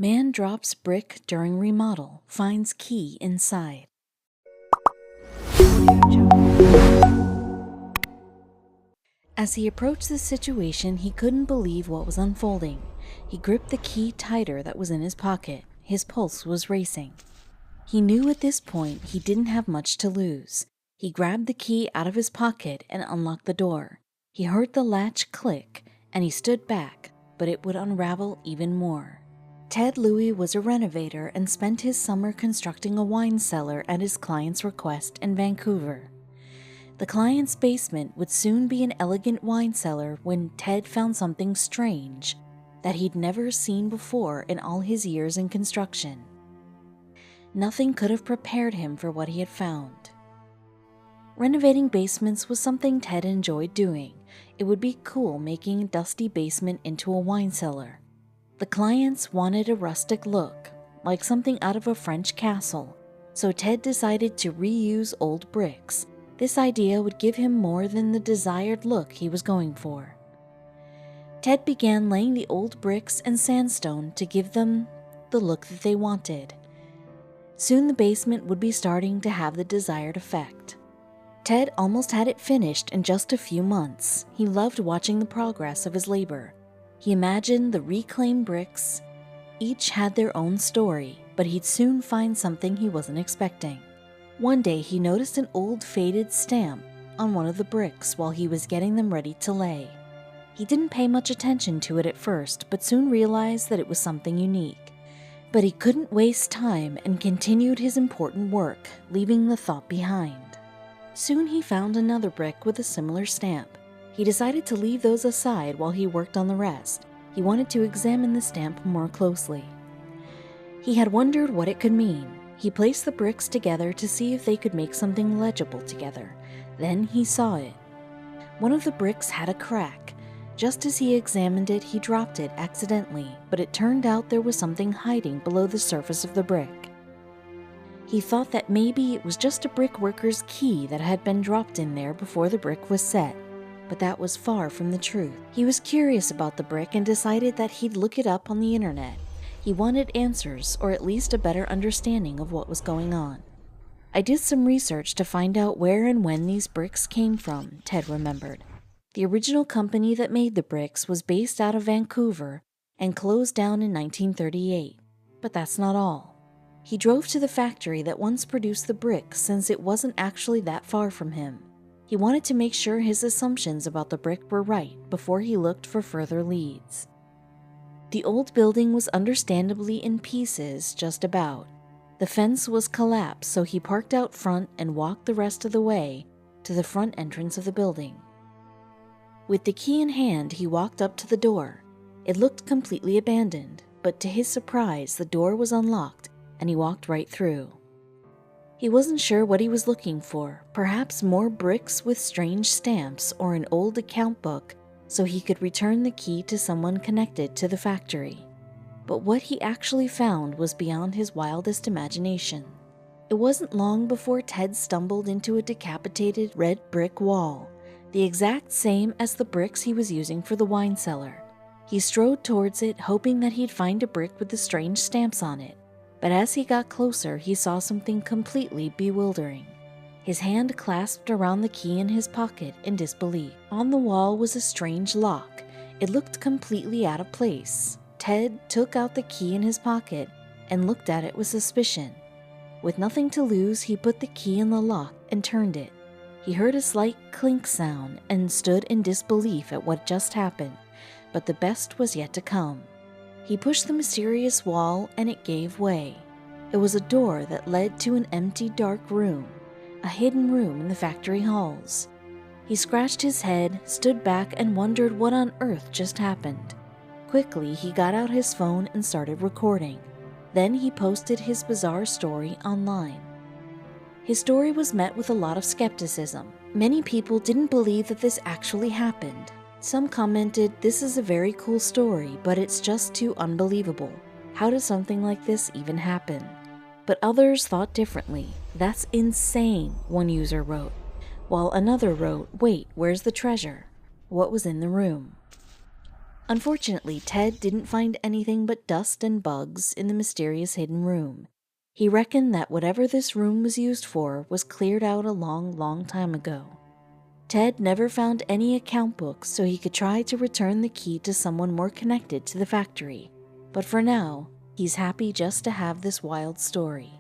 Man drops brick during remodel, finds key inside. As he approached the situation, he couldn't believe what was unfolding. He gripped the key tighter that was in his pocket. His pulse was racing. He knew at this point he didn't have much to lose. He grabbed the key out of his pocket and unlocked the door. He heard the latch click, and he stood back, but it would unravel even more. Ted Louie was a renovator and spent his summer constructing a wine cellar at his client's request in Vancouver. The client's basement would soon be an elegant wine cellar when Ted found something strange that he'd never seen before in all his years in construction. Nothing could have prepared him for what he had found. Renovating basements was something Ted enjoyed doing. It would be cool making a dusty basement into a wine cellar. The clients wanted a rustic look, like something out of a French castle, so Ted decided to reuse old bricks. This idea would give him more than the desired look he was going for. Ted began laying the old bricks and sandstone to give them the look that they wanted. Soon the basement would be starting to have the desired effect. Ted almost had it finished in just a few months. He loved watching the progress of his labor. He imagined the reclaimed bricks. Each had their own story, but he'd soon find something he wasn't expecting. One day he noticed an old faded stamp on one of the bricks while he was getting them ready to lay. He didn't pay much attention to it at first, but soon realized that it was something unique. But he couldn't waste time and continued his important work, leaving the thought behind. Soon he found another brick with a similar stamp. He decided to leave those aside while he worked on the rest. He wanted to examine the stamp more closely. He had wondered what it could mean. He placed the bricks together to see if they could make something legible together. Then he saw it. One of the bricks had a crack. Just as he examined it, he dropped it accidentally, but it turned out there was something hiding below the surface of the brick. He thought that maybe it was just a brickworker's key that had been dropped in there before the brick was set. But that was far from the truth. He was curious about the brick and decided that he'd look it up on the internet. He wanted answers, or at least a better understanding of what was going on. I did some research to find out where and when these bricks came from, Ted remembered. The original company that made the bricks was based out of Vancouver and closed down in 1938. But that's not all. He drove to the factory that once produced the bricks since it wasn't actually that far from him. He wanted to make sure his assumptions about the brick were right before he looked for further leads. The old building was understandably in pieces, just about. The fence was collapsed, so he parked out front and walked the rest of the way to the front entrance of the building. With the key in hand, he walked up to the door. It looked completely abandoned, but to his surprise, the door was unlocked and he walked right through. He wasn't sure what he was looking for, perhaps more bricks with strange stamps or an old account book so he could return the key to someone connected to the factory. But what he actually found was beyond his wildest imagination. It wasn't long before Ted stumbled into a decapitated red brick wall, the exact same as the bricks he was using for the wine cellar. He strode towards it, hoping that he'd find a brick with the strange stamps on it. But as he got closer, he saw something completely bewildering. His hand clasped around the key in his pocket in disbelief. On the wall was a strange lock. It looked completely out of place. Ted took out the key in his pocket and looked at it with suspicion. With nothing to lose, he put the key in the lock and turned it. He heard a slight clink sound and stood in disbelief at what just happened, but the best was yet to come. He pushed the mysterious wall and it gave way. It was a door that led to an empty, dark room, a hidden room in the factory halls. He scratched his head, stood back, and wondered what on earth just happened. Quickly, he got out his phone and started recording. Then he posted his bizarre story online. His story was met with a lot of skepticism. Many people didn't believe that this actually happened. Some commented, "This is a very cool story, but it's just too unbelievable. How does something like this even happen?" But others thought differently. "That's insane," one user wrote, while another wrote, "Wait, where's the treasure? What was in the room?" Unfortunately, Ted didn't find anything but dust and bugs in the mysterious hidden room. He reckoned that whatever this room was used for was cleared out a long, long time ago. Ted never found any account books, so he could try to return the key to someone more connected to the factory. But for now, he's happy just to have this wild story.